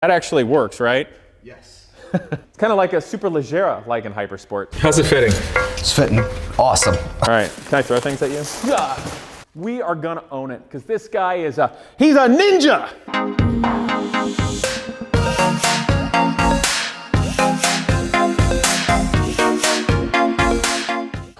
That actually works, right? Yes. It's kind of like a super leggera Lykan Hypersport. How's it fitting? It's fitting awesome. All right, can I throw things at you? Yeah. We are gonna own it because this guy is he's a ninja.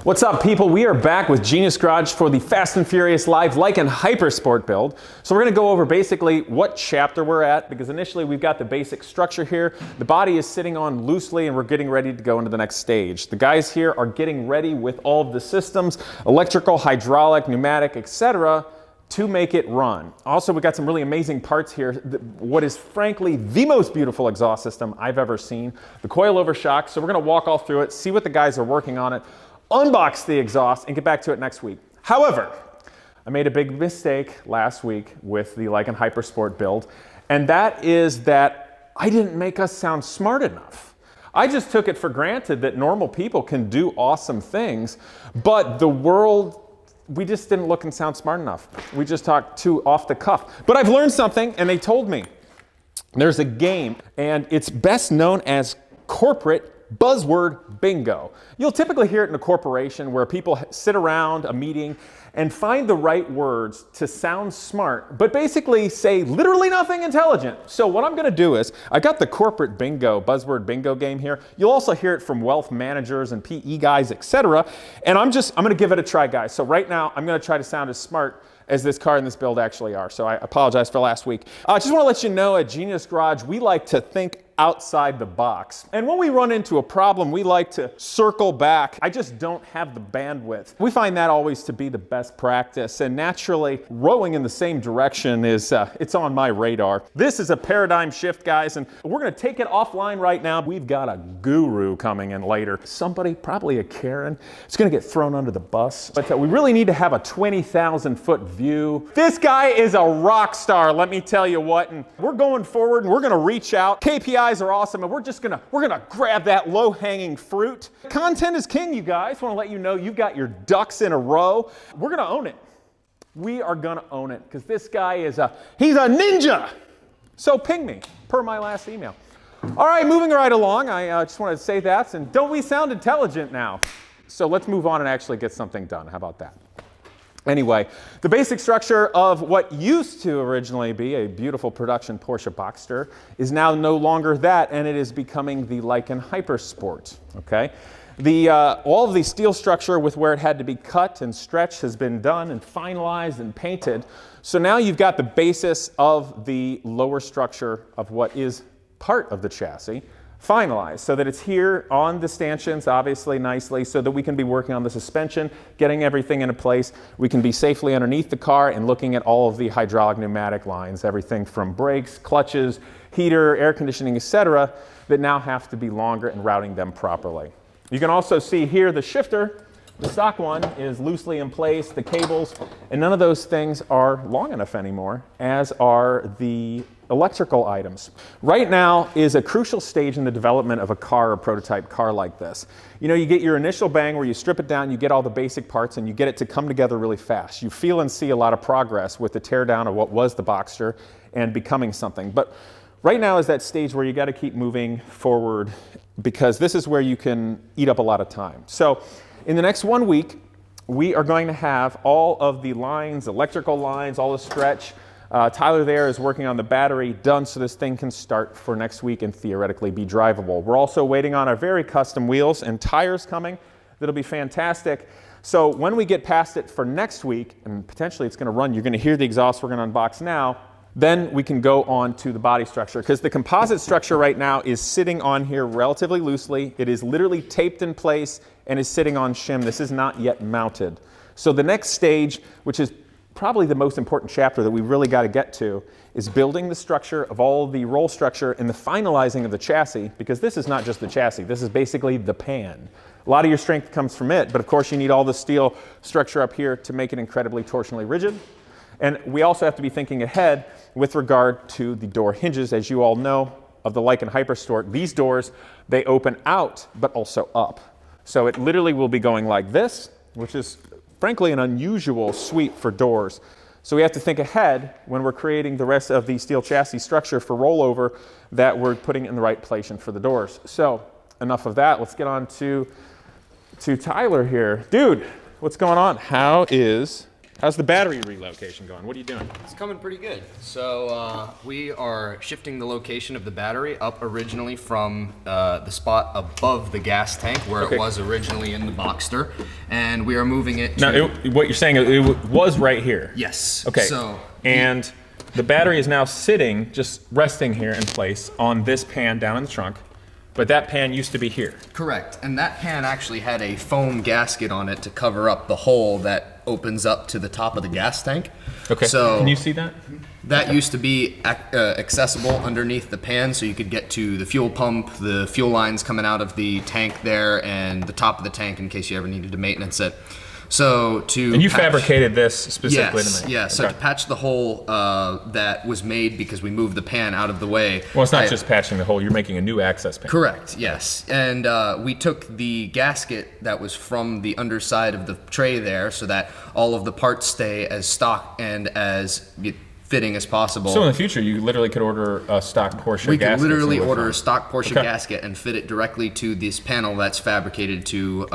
What's up, people? We are back with Genius Garage for the Fast and Furious Live Lykan Hypersport build. So we're going to go over basically what chapter we're at, because initially we've got the basic structure here. The body is sitting on loosely and we're getting ready to go into the next stage. The guys here are getting ready with all of the systems, electrical, hydraulic, pneumatic, etc., to make it run. Also, we got some really amazing parts here. What is frankly the most beautiful exhaust system I've ever seen. The Coil over shock. So we're going to walk all through it, see what the guys are working on it, unbox the exhaust, and get back to it next week. However, I made a big mistake last week with the Lykan Hypersport build, and that is that I didn't make us sound smart enough. I just took it for granted that normal people can do awesome things, but the world, we just didn't look and sound smart enough. We just talked too off the cuff. But I've learned something, and they told me. There's a game, and it's best known as corporate buzzword bingo. You'll typically hear it in a corporation where people sit around a meeting and find the right words to sound smart, but basically say literally nothing intelligent. So what I'm gonna do is, I got the corporate bingo, buzzword bingo game here. You'll also hear it from wealth managers and PE guys, etc. And I'm gonna give it a try, guys. So right now, I'm gonna try to sound as smart as this car and this build actually are. So I apologize for last week. I just wanna let you know at Genius Garage, we like to think outside the box. And when we run into a problem, we like to circle back. I just don't have the bandwidth. We find that always to be the best practice. And naturally, rowing in the same direction is, it's on my radar. This is a paradigm shift, guys, and we're gonna take it offline right now. We've got a guru coming in later. Somebody, probably a Karen, is gonna get thrown under the bus. But we really need to have a 20,000-foot view. This guy is a rock star, let me tell you what. And we're going forward and we're gonna reach out. KPIs are awesome, and we're gonna grab that low-hanging fruit. Content is king, you guys. Want to let you know you've got your ducks in a row. We're gonna own it. We are gonna own it because this guy is he's a ninja. So ping me per my last email. All right, moving right along. I just wanted to say that, and don't we sound intelligent now? So let's move on and actually get something done. How about that? Anyway, the basic structure of what used to originally be a beautiful production Porsche Boxster is now no longer that, and it is becoming the Lykan Hypersport, okay? All of the steel structure with where it had to be cut and stretched has been done and finalized and painted. So now you've got the basis of the lower structure of what is part of the chassis finalized, so that it's here on the stanchions, obviously nicely, so that we can be working on the suspension, getting everything into place. We can be safely underneath the car and looking at all of the hydraulic pneumatic lines, everything from brakes, clutches, heater, air conditioning, etc., that now have to be longer and routing them properly. You can also see here the shifter. The stock one is loosely in place, the cables, and none of those things are long enough anymore, as are the electrical items. Right now is a crucial stage in the development of a car or prototype car like this. You know, you get your initial bang where you strip it down, you get all the basic parts, and you get it to come together really fast. You feel and see a lot of progress with the teardown of what was the Boxster and becoming something. But right now is that stage where you got to keep moving forward, because this is where you can eat up a lot of time. So in the next 1 week, we are going to have all of the lines, electrical lines, all the stretch. Tyler there is working on the battery done, so this thing can start for next week and theoretically be drivable. We're also waiting on our very custom wheels and tires coming. That'll be fantastic. So when we get past it for next week, and potentially it's going to run, you're going to hear the exhaust we're going to unbox now, then we can go on to the body structure, because the composite structure right now is sitting on here relatively loosely. It is literally taped in place and is sitting on shim. This is not yet mounted. So the next stage, which is probably the most important chapter that we really got to get to, is building the structure of all the roll structure and the finalizing of the chassis, because this is not just the chassis, this is basically the pan. A lot of your strength comes from it, but of course you need all the steel structure up here to make it incredibly torsionally rigid. And we also have to be thinking ahead with regard to the door hinges. As you all know of the Lykan Hypersport, these doors, they open out but also up. So it literally will be going like this, which is frankly an unusual sweep for doors. So we have to think ahead when we're creating the rest of the steel chassis structure for rollover, that we're putting in the right place for the doors. So enough of that. Let's get on to Tyler here. Dude, what's going on? How's the battery relocation going? What are you doing? It's coming pretty good. So we are shifting the location of the battery up originally from the spot above the gas tank where it was originally in the Boxster, and we are moving it to... Now, what you're saying, it was right here? Yes. Okay, so and the battery is now sitting, just resting here in place on this pan down in the trunk. But that pan used to be here. Correct, and that pan actually had a foam gasket on it to cover up the hole that opens up to the top of the gas tank. Okay, so can you see that? That used to be accessible underneath the pan, so you could get to the fuel pump, the fuel lines coming out of the tank there, and the top of the tank in case you ever needed to maintenance it. So And you fabricated this specifically to me? Yes, so to patch the hole that was made because we moved the pan out of the way. Well, it's not just patching the hole, you're making a new access pan. Correct, yes. And we took the gasket that was from the underside of the tray there so that all of the parts stay as stock and as fitting as possible. So in the future, you literally could order a stock Porsche gasket. We could literally order a stock Porsche gasket and fit it directly to this panel that's fabricated to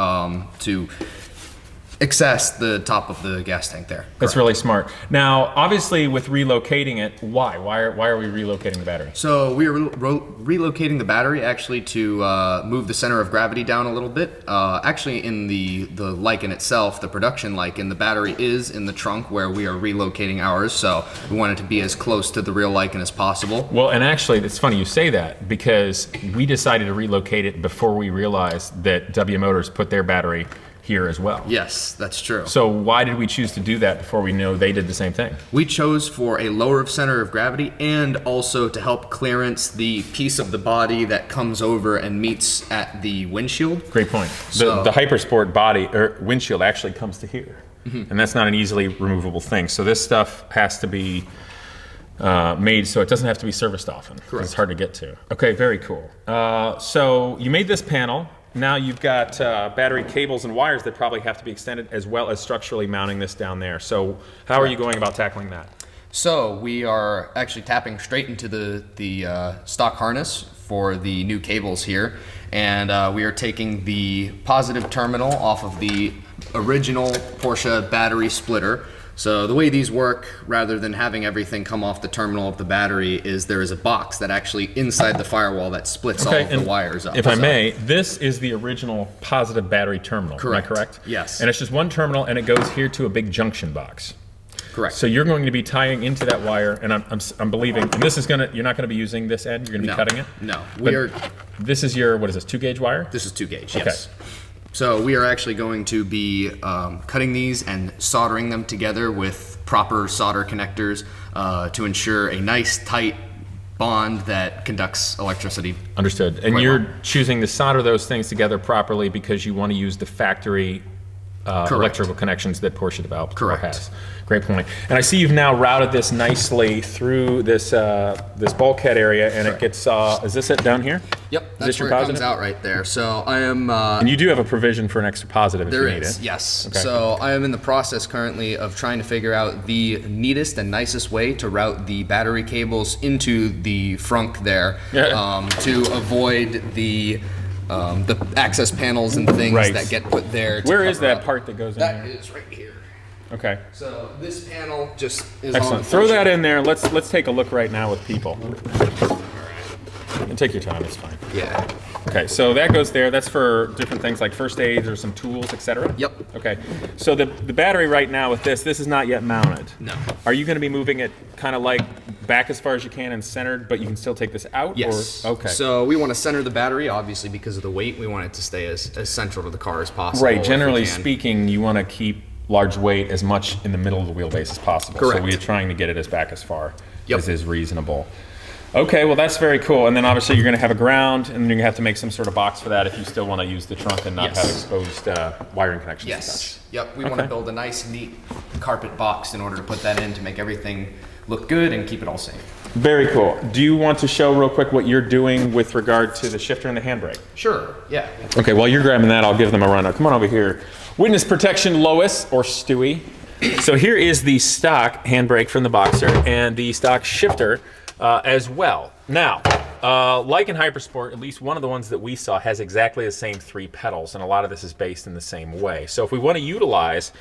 access the top of the gas tank there. That's really smart. Now, obviously, with relocating it, why? Why are we relocating the battery? So we are relocating the battery actually to move the center of gravity down a little bit. Actually, in the Lykan itself, the production Lykan, the battery is in the trunk where we are relocating ours. So we want it to be as close to the real Lykan as possible. Well, and actually, it's funny you say that because we decided to relocate it before we realized that W Motors put their battery here as well. Yes, that's true. So why did we choose to do that before we knew they did the same thing? We chose for a lower center of gravity and also to help clearance the piece of the body that comes over and meets at the windshield. Great point. The Hypersport body or windshield actually comes to here. And that's not an easily removable thing. So this stuff has to be made so it doesn't have to be serviced often. Correct. It's hard to get to. Okay, very cool. So you made this panel. Now you've got battery cables and wires that probably have to be extended as well as structurally mounting this down there. So how are you going about tackling that? So we are actually tapping straight into the stock harness for the new cables here. And we are taking the positive terminal off of the original Porsche battery splitter. So the way these work, rather than having everything come off the terminal of the battery, is there is a box that actually inside the firewall that splits all of the wires up. If I may, this is the original positive battery terminal. Correct. Am I correct? Yes. And it's just one terminal and it goes here to a big junction box. Correct. So you're going to be tying into that wire, and I'm believing, and this is you're not going to be using this end, you're going to be cutting it? No. This is your, what is this, 2-gauge wire? This is 2-gauge, yes. So we are actually going to be cutting these and soldering them together with proper solder connectors to ensure a nice tight bond that conducts electricity. Understood. And you're choosing to solder those things together properly because you want to use the factory electrical connections that Porsche developed or has. Great point. And I see you've now routed this nicely through this this bulkhead area, and it gets. Is this it down here? Yep, that's where it comes out right there. So I am. And you do have a provision for an extra positive if you need it. Yes. Okay. So I am in the process currently of trying to figure out the neatest and nicest way to route the battery cables into the frunk there to avoid the access panels and things that get put there. Where is that part that goes in there? That is right here. Okay. So this panel just is excellent. on the Throw that in there. Let's take a look right now with people. All right. And take your time. It's fine. Yeah. Okay. So that goes there. That's for different things like first aids or some tools, etc. Yep. Okay. So the battery right now with this is not yet mounted. No. Are you going to be moving it kind of like back as far as you can and centered, but you can still take this out? Yes. Or, okay. So we want to center the battery, obviously, because of the weight. We want it to stay as central to the car as possible. Right. Generally speaking, you want to keep large weight as much in the middle of the wheelbase as possible. Correct. So we're trying to get it as back as far as is reasonable. Okay, well that's very cool. And then obviously you're going to have a ground, and you're going to have to make some sort of box for that if you still want to use the trunk and not have exposed wiring connections. Yes. Yep. We want to build a nice, neat carpet box in order to put that in to make everything look good and keep it all safe. Very cool. Do you want to show real quick what you're doing with regard to the shifter and the handbrake? Sure. Yeah. Okay. While you're grabbing that, I'll give them a run. Come on over here. Witness protection, Lois or Stewie. So here is the stock handbrake from the Boxster and the stock shifter as well. Now, Lykan Hypersport, at least one of the ones that we saw, has exactly the same 3 pedals, and a lot of this is based in the same way. So if we want to utilize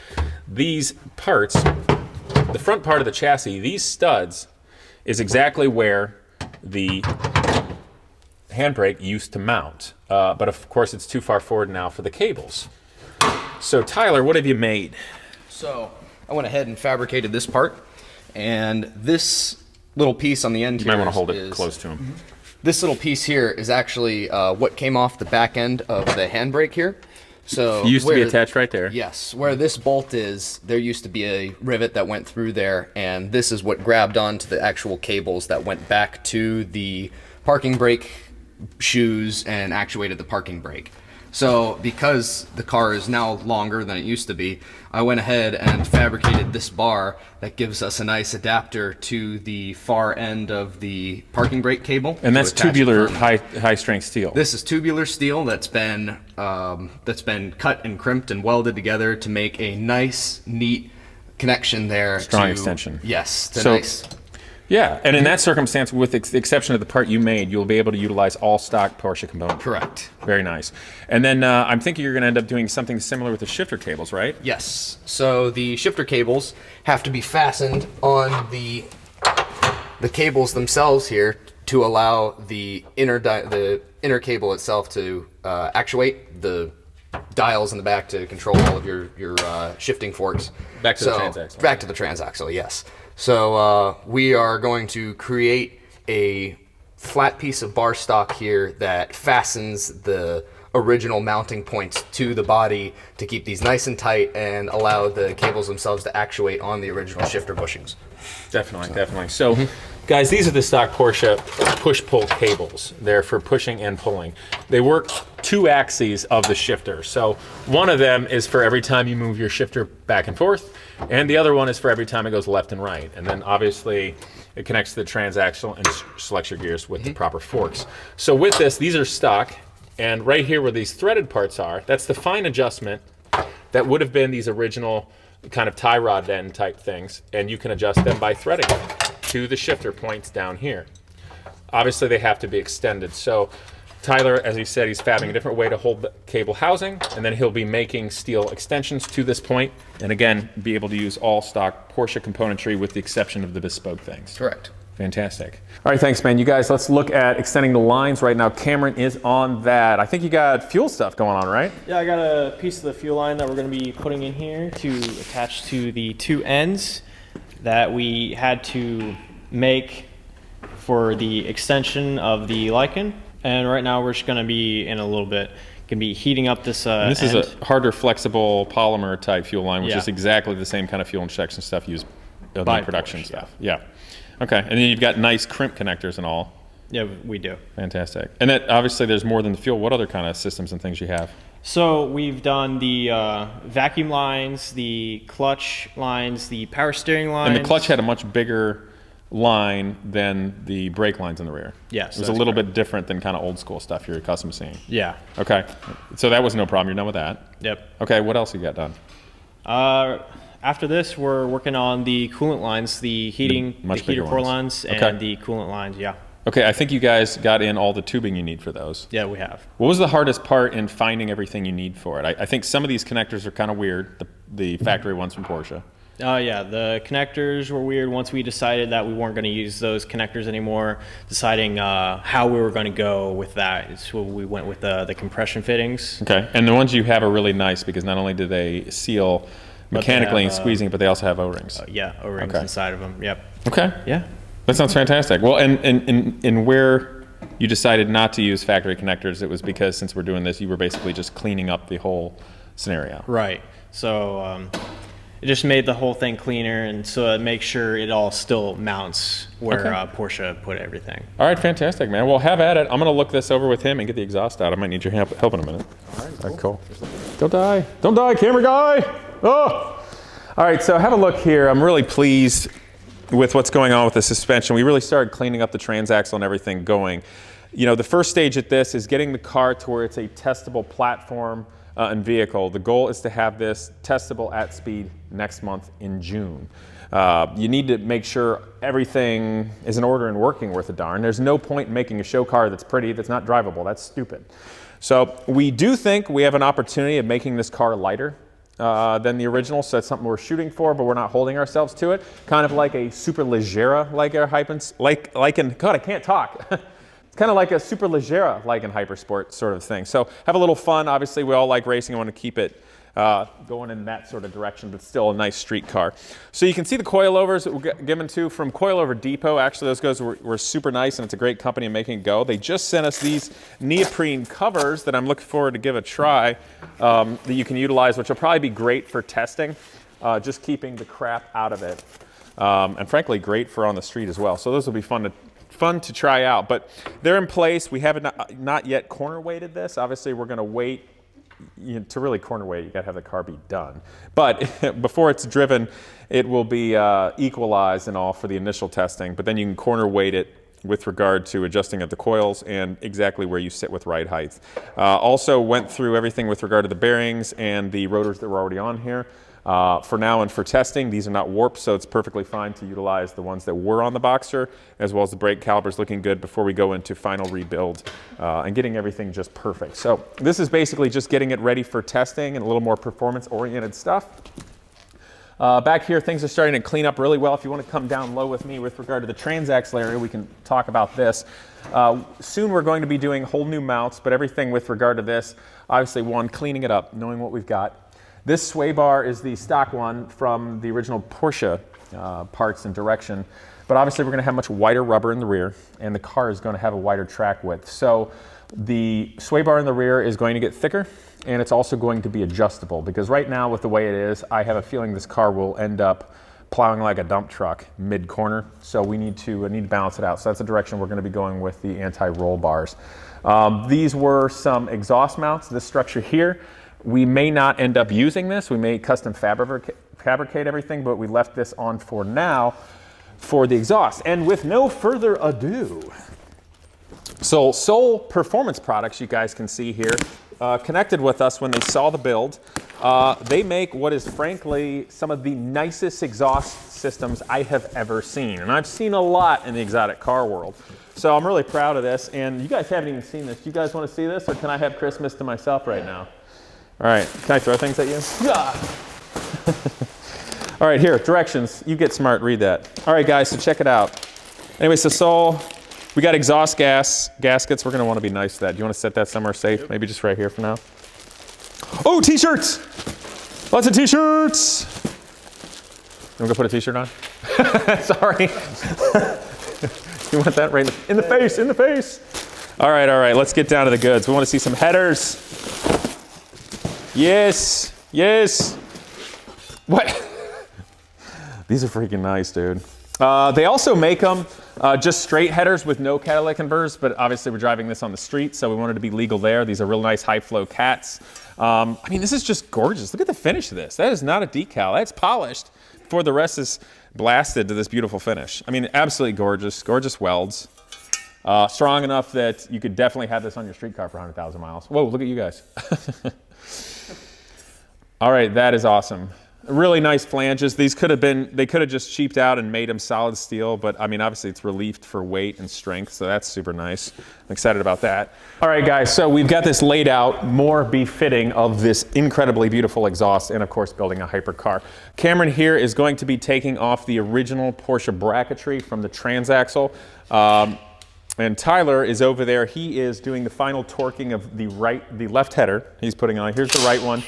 these parts, the front part of the chassis, these studs, is exactly where the handbrake used to mount. But of course it's too far forward now for the cables. So Tyler, what have you made? So I went ahead and fabricated this part, and this little piece on the end You here might want to hold it close to him. This little piece here is actually what came off the back end of the handbrake here. So It used to be attached right there. Yes, where this bolt is, there used to be a rivet that went through there, and this is what grabbed onto the actual cables that went back to the parking brake shoes and actuated the parking brake. So because the car is now longer than it used to be, I went ahead and fabricated this bar that gives us a nice adapter to the far end of the parking brake cable. And that's tubular high strength steel. This is tubular steel that's been cut and crimped and welded together to make a nice, neat connection there. Strong extension. Yes, So- nice. Yeah, and in that circumstance, with the exception of the part you made, you'll be able to utilize all stock Porsche components. Correct. Very nice. And then I'm thinking you're going to end up doing something similar with the shifter cables, right? Yes. So the shifter cables have to be fastened on the cables themselves here to allow the inner cable itself to actuate the dials in the back to control all of your shifting forks. Back to the transaxle. Back to the transaxle, yes. So we are going to create a flat piece of bar stock here that fastens the original mounting points to the body to keep these nice and tight and allow the cables themselves to actuate on the original shifter bushings. Definitely. So, guys, these are the stock Porsche push-pull cables. They're for pushing and pulling. They work 2 axes of the shifter. So one of them is for every time you move your shifter back and forth, and the other one is for every time it goes left and right. And then obviously it connects to the transaxle and selects your gears with the proper forks. So with this, these are stock, and right here where these threaded parts are, that's the fine adjustment that would have been these original kind of tie rod end type things, and you can adjust them by threading them to the shifter points down here. Obviously they have to be extended. So Tyler, as he said, he's fabbing a different way to hold the cable housing, and then he'll be making steel extensions to this point, and again, be able to use all stock Porsche componentry with the exception of the bespoke things. Correct. Fantastic. All right, thanks, man. You guys, let's look at extending the lines right now. Cameron is on that. I think you got fuel stuff going on, right? Yeah, I got a piece of the fuel line that we're going to be putting in here to attach to the 2 ends that we had to make for the extension of the Lykan. And right now we're just going to be in a little bit, going to be heating up this And this end. is a harder, flexible polymer type fuel line, which Yeah. is exactly the same kind of fuel injection stuff used in By the production Porsche, stuff. Yeah. Okay, and then you've got nice crimp connectors and all. Yeah, we do. Fantastic. And that, obviously there's more than the fuel. What other kind of systems and things you have? So we've done the vacuum lines, the clutch lines, the power steering lines. And the clutch had a much bigger line than the brake lines in the rear. Yes, It was a that's little correct. bit different than kind of old school stuff you're accustomed to seeing. Yeah. Okay, so that was no problem. You're done with that? Yep. Okay, what else you got done? After this, we're working on the coolant lines, the heating, much the heater bigger core ones. lines, and Okay. the coolant lines. Yeah. Okay, I think you guys got in all the tubing you need for those. Yeah, we have. What was the hardest part in finding everything you need for it? I think some of these connectors are kind of weird, the factory ones from Porsche. Yeah, the connectors were weird once we decided that we weren't going to use those connectors anymore, deciding how we were going to go with that. So we went with the compression fittings. Okay, and the ones you have are really nice because not only do they seal mechanically have, and squeezing, but they also have O-rings. Yeah, O-rings Okay. inside of them. Yep. Okay, Yeah. that sounds fantastic. Well, and where you decided not to use factory connectors, it was because since we're doing this, you were basically just cleaning up the whole scenario. Right. So it just made the whole thing cleaner, and so it makes sure it all still mounts where Okay. Porsche put everything. All right, fantastic, man. Well, have at it. I'm going to look this over with him and get the exhaust out. I might need your help in a minute. All right, cool. Don't die. Don't die, camera guy. Oh! All right, so have a look here. I'm really pleased with what's going on with the suspension. We really started cleaning up the transaxle and everything going. You know, the first stage at this is getting the car to where it's a testable platform and vehicle. The goal is to have this testable at speed next month in June. You need to make sure everything is in order and working worth a darn. There's no point in making a show car that's pretty, that's not drivable. That's stupid. So we do think we have an opportunity of making this car lighter than the original, so that's something we're shooting for, but we're not holding ourselves to it. Kind of like a super leggera Lykan, God, I can't talk. It's kind of like a super leggera Lykan Hypersport sort of thing. So have a little fun. Obviously, we all like racing. I want to keep it going in that sort of direction, but still a nice street car. So you can see the coilovers that we're given to from Coilover Depot. Actually, those guys were super nice, and it's a great company in making it go. They just sent us these neoprene covers that I'm looking forward to give a try that you can utilize, which will probably be great for testing, just keeping the crap out of it. And frankly, great for on the street as well. So those will be fun to try out. But they're in place. We haven't not yet corner weighted this. Obviously, we're going to wait. To really corner weight, you got to have the car be done. But before it's driven, it will be equalized and all for the initial testing. But then you can corner weight it with regard to adjusting at the coils and exactly where you sit with ride height. Also went through everything with regard to the bearings and the rotors that were already on here. For now and for testing, these are not warped, so it's perfectly fine to utilize the ones that were on the Boxer, as well as the brake calipers looking good before we go into final rebuild and getting everything just perfect. So this is basically just getting it ready for testing and a little more performance-oriented stuff. Back here, things are starting to clean up really well. If you want to come down low with me with regard to the transaxle area, we can talk about this. Soon we're going to be doing whole new mounts, but everything with regard to this, obviously one, cleaning it up, knowing what we've got. This sway bar is the stock one from the original Porsche parts and direction, but obviously we're going to have much wider rubber in the rear, and the car is going to have a wider track width. So the sway bar in the rear is going to get thicker, and it's also going to be adjustable, because right now with the way it is, I have a feeling this car will end up plowing like a dump truck mid-corner, so we need to balance it out. So that's the direction we're going to be going with the anti-roll bars. These were some exhaust mounts. This structure here, we may not end up using this. We may custom fabricate everything, but we left this on for now for the exhaust. And with no further ado, so Soul Performance Products, you guys can see here, connected with us when they saw the build. They make what is frankly some of the nicest exhaust systems I have ever seen. And I've seen a lot in the exotic car world. So I'm really proud of this. And you guys haven't even seen this. Do you guys want to see this, or can I have Christmas to myself right now? All right, can I throw things at you? Yeah. All right, here, directions. You get smart, read that. All right, guys, so check it out. Anyway, so Soul, we got exhaust gaskets. We're gonna wanna be nice to that. Do you wanna set that somewhere safe? Yep. Maybe just right here for now. Oh, t-shirts! Lots of t-shirts! You wanna go put a t-shirt on? Sorry. You want that right in the face, in the face. All right, let's get down to the goods. We wanna see some headers. Yes, yes. What? These are freaking nice, dude. They also make them just straight headers with no catalytic converters, but obviously we're driving this on the street, so we wanted to be legal there. These are real nice high flow cats. I mean, this is just gorgeous. Look at the finish of this. That is not a decal. That's polished before the rest is blasted to this beautiful finish. I mean, absolutely gorgeous, gorgeous welds. Strong enough that you could definitely have this on your street car for 100,000 miles. Whoa, look at you guys. All right, that is awesome. Really nice flanges. These could have been, they could have just cheaped out and made them solid steel, but I mean, obviously it's relieved for weight and strength, so that's super nice. I'm excited about that. All right, guys, so we've got this laid out more befitting of this incredibly beautiful exhaust and, of course, building a hypercar. Cameron here is going to be taking off the original Porsche bracketry from the transaxle. And Tyler is over there. He is doing the final torquing of the left header he's putting on. Here's the right one.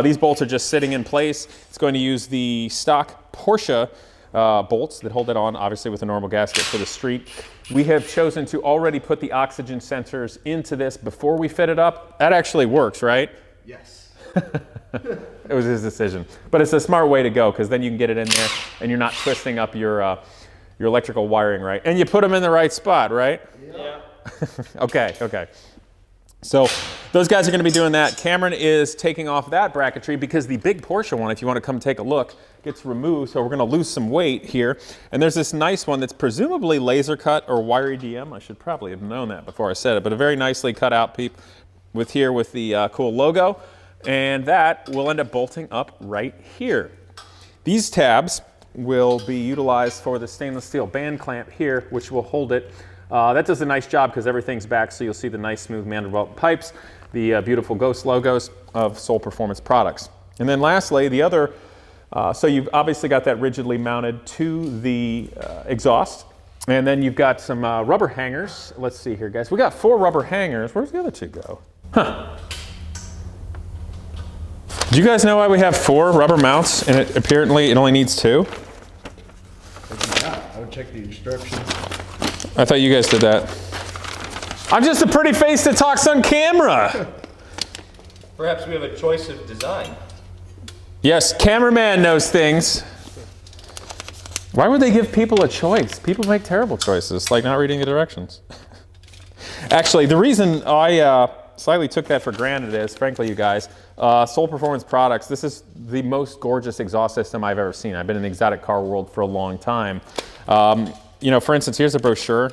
These bolts are just sitting in place. It's going to use the stock Porsche bolts that hold it on, obviously with a normal gasket for the street. We have chosen to already put the oxygen sensors into this before we fit it up. That actually works, right? Yes. It was his decision. But it's a smart way to go, because then you can get it in there and you're not twisting up your electrical wiring, right? And you put them in the right spot, right? Yeah. Okay. So those guys are going to be doing that. Cameron is taking off that bracketry because the big Porsche one, if you want to come take a look, gets removed. So we're going to lose some weight here. And there's this nice one that's presumably laser cut or wire EDM. I should probably have known that before I said it, but a very nicely cut out with the cool logo. and that will end up bolting up right here. These tabs will be utilized for the stainless steel band clamp here, which will hold it. That does a nice job because everything's back, so you'll see the nice smooth Manderwelt pipes, the beautiful Ghost logos of Soul Performance products. And then lastly, the other, so you've obviously got that rigidly mounted to the exhaust, and then you've got some rubber hangers. Let's see here, guys. We got 4 rubber hangers. Where's the other 2 go? Huh. Do you guys know why we have 4 rubber mounts and apparently it only needs 2? Yeah, I would check the instructions. I thought you guys did that. I'm just a pretty face that talks on camera. Perhaps we have a choice of design. Yes, cameraman knows things. Why would they give people a choice? People make terrible choices, like not reading the directions. Actually, the reason I slightly took that for granted is, frankly, you guys, Soul Performance products, this is the most gorgeous exhaust system I've ever seen. I've been in the exotic car world for a long time. You know, for instance, here's a brochure,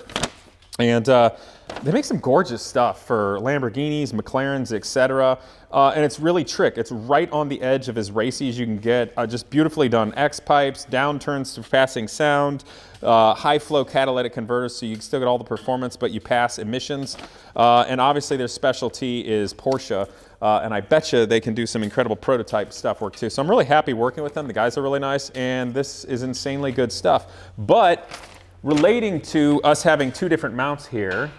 and they make some gorgeous stuff for Lamborghinis, McLarens, etc. And it's really trick. It's right on the edge of as racy as you can get. Just beautifully done X pipes, downturns surpassing sound, high flow catalytic converters, so you still get all the performance, but you pass emissions. And obviously their specialty is Porsche. And I bet you they can do some incredible prototype stuff work too. So I'm really happy working with them. The guys are really nice, and this is insanely good stuff. But relating to us having 2 different mounts here,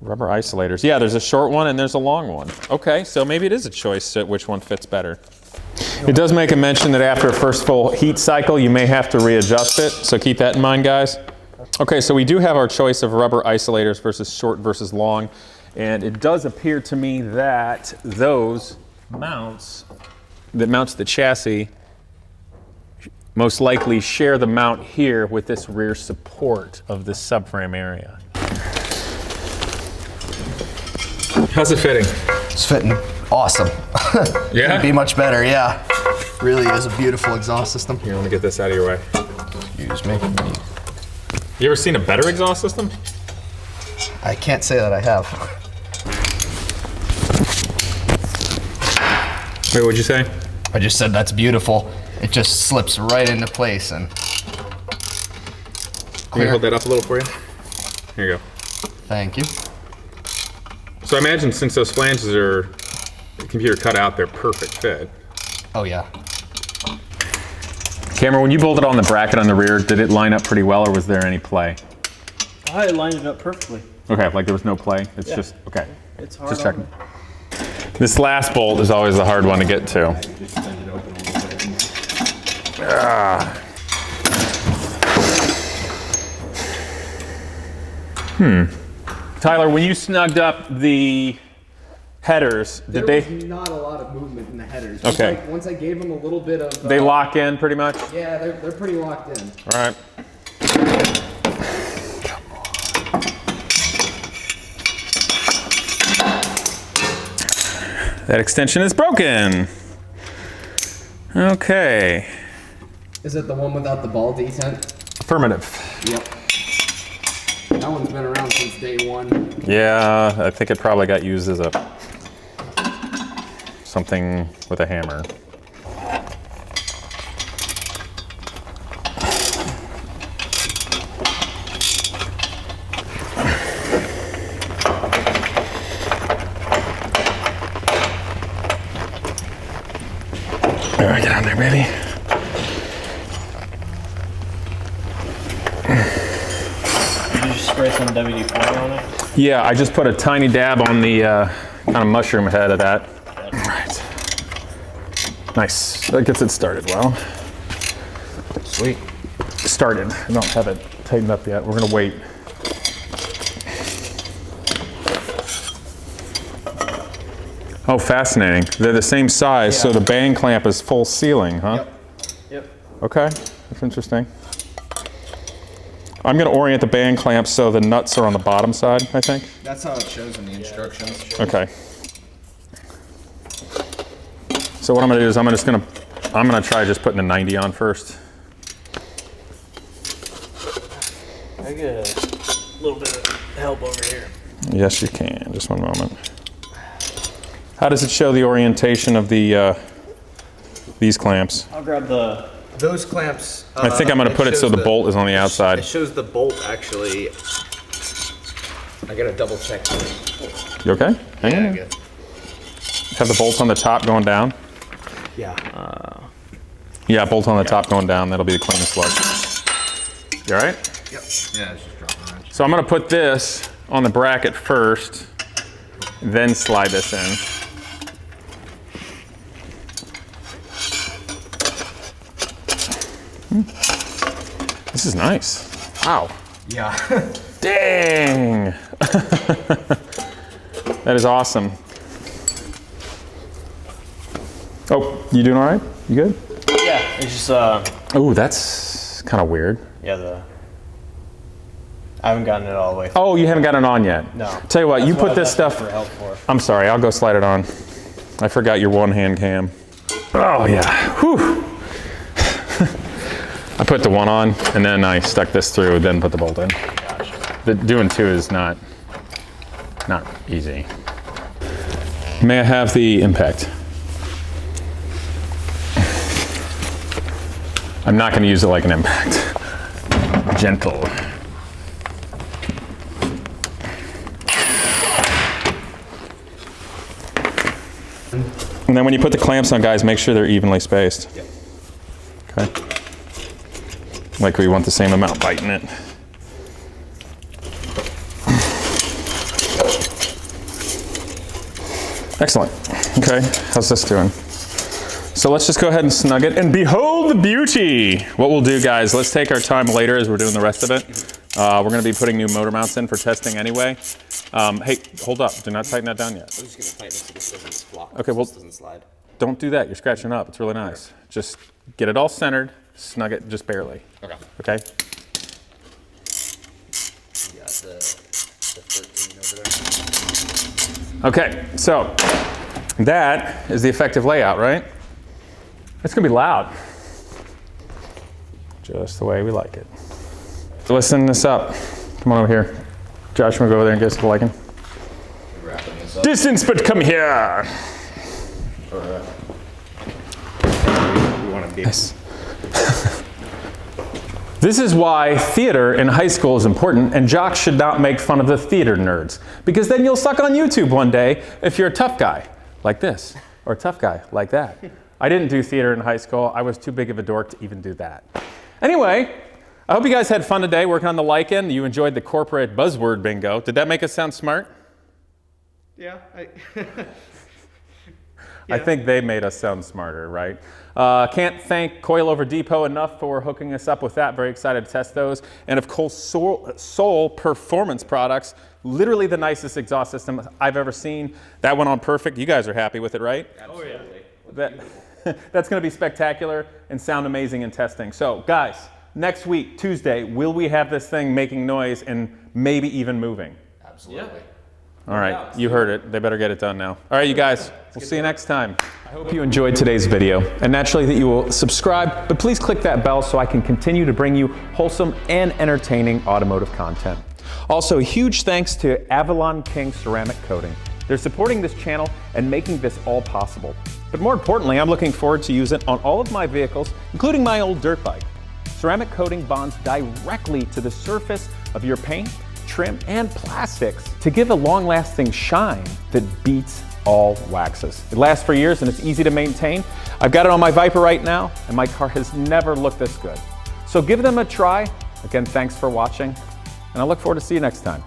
rubber isolators. Yeah, there's a short one and there's a long one. Okay, so maybe it is a choice at which one fits better. It does make a mention that after a first full heat cycle, you may have to readjust it. So keep that in mind, guys. Okay, so we do have our choice of rubber isolators versus short versus long. And it does appear to me that those mounts that mounts the chassis most likely share the mount here with this rear support of this subframe area. How's it fitting? It's fitting awesome. Yeah? Couldn't be much better, yeah. Really is a beautiful exhaust system. Here, let me get this out of your way. Excuse me. You ever seen a better exhaust system? I can't say that I have. Wait, what'd you say? I just said that's beautiful. It just slips right into place and Can you hold that up a little for you? Here you go. Thank you. So I imagine since those flanges are computer cut out, they're perfect fit. Oh yeah. Cameron, when you bolted on the bracket on the rear, did it line up pretty well or was there any play? I lined it up perfectly. Okay, like there was no play? It's Yeah. just, okay. It's hard. Just checking. This last bolt is always the hard one to get to. Tyler, when you snugged up the headers, did There they was not a lot of movement in the headers. Okay. Once I gave them a little bit of... they lock in pretty much? Yeah, they're pretty locked in. All right. That extension is broken. Okay. Is it the one without the ball detent? Affirmative. Yep. That one's been around since day 1. Yeah, I think it probably got used as a something with a hammer. All right, get on there, baby. Did you just spray some WD-40 on it? Yeah, I just put a tiny dab on the kind of mushroom head of that. Right. Nice. That gets it started well. Sweet. Started. I don't have it tightened up yet. We're gonna wait. Oh, fascinating. They're the same size, so the band clamp is full sealing, huh? Yep. Okay, that's interesting. I'm gonna orient the band clamp so the nuts are on the bottom side, I think. That's how it shows in the instructions. Okay. So what I'm gonna do is I'm gonna try just putting the 90 on first. I get a little bit of help over here. Yes, you can. Just one moment. How does it show the orientation of the these clamps? I'll grab Those clamps. I think I'm going to put it so the bolt is on the outside. It shows the bolt actually. I gotta double check this. You okay? Hang on. Yeah, good. Have the bolts on the top going down? Yeah. Yeah, bolt on the top going down. That'll be the cleanest look. You all right? Yep. Yeah, it's just dropping around. So I'm going to put this on the bracket first, then slide this in. This is nice. Wow. Yeah. Dang. That is awesome. Oh, you doing all right? You good? Yeah, it's just Oh, that's kind of weird. yeah, I haven't gotten it all the way. Oh, you haven't got it on yet? No. Tell you what, That's you what put I was this asking stuff. for help for. I'm sorry, I'll go slide it on. I forgot your one-hand cam. Oh yeah, whew. I put the one on and then I stuck this through, then put the bolt in. The doing two is not easy. May I have the impact? I'm not going to use it like an impact. Gentle. And then when you put the clamps on, guys, make sure they're evenly spaced. Yep. Okay. Like we want the same amount biting it. Excellent. Okay, how's this doing? So let's just go ahead and snug it and behold the beauty. What we'll do, guys, let's take our time later as we're doing the rest of it. We're gonna be putting new motor mounts in for testing anyway. Hey, hold up, do not tighten that down yet. I'm just gonna tighten it so this doesn't block. Okay, well, This doesn't slide. don't do that, you're scratching up, it's really nice. Just get it all centered, snug it just barely, Okay. okay? You got the 13 over there. Okay, so that is the effective layout, right? It's gonna be loud. Just the way we like it. Listen this up. Come on over here. Josh, wanna go over there and get us the Lykan? Wrapping this up. Distance, but come here. We want to be. Yes. This is why theater in high school is important, and jocks should not make fun of the theater nerds, because then you'll suck on YouTube one day if you're a tough guy like this, or a tough guy like that. I didn't do theater in high school. I was too big of a dork to even do that. Anyway, I hope you guys had fun today working on the Lykan. You enjoyed the corporate buzzword bingo. Did that make us sound smart? Yeah. I think they made us sound smarter, right? Can't thank Coil over Depot enough for hooking us up with that. Very excited to test those. And of course, Soul Performance Products, literally the nicest exhaust system I've ever seen. That went on perfect. You guys are happy with it, right? Absolutely. That's going to be spectacular and sound amazing in testing. So guys, next week, Tuesday, will we have this thing making noise and maybe even moving? Absolutely. All right, you heard it. They better get it done now. All right, you guys, we'll see you next time. I hope you enjoyed today's video, and naturally that you will subscribe, but please click that bell so I can continue to bring you wholesome and entertaining automotive content. Also, a huge thanks to Avalon King ceramic coating. They're supporting this channel and making this all possible. But more importantly, I'm looking forward to use it on all of my vehicles, including my old dirt bike. Ceramic coating bonds directly to the surface of your paint, trim, and plastics to give a long-lasting shine that beats all waxes. It lasts for years and it's easy to maintain. I've got it on my Viper right now, and my car has never looked this good. So give them a try. Again, thanks for watching, and I look forward to see you next time.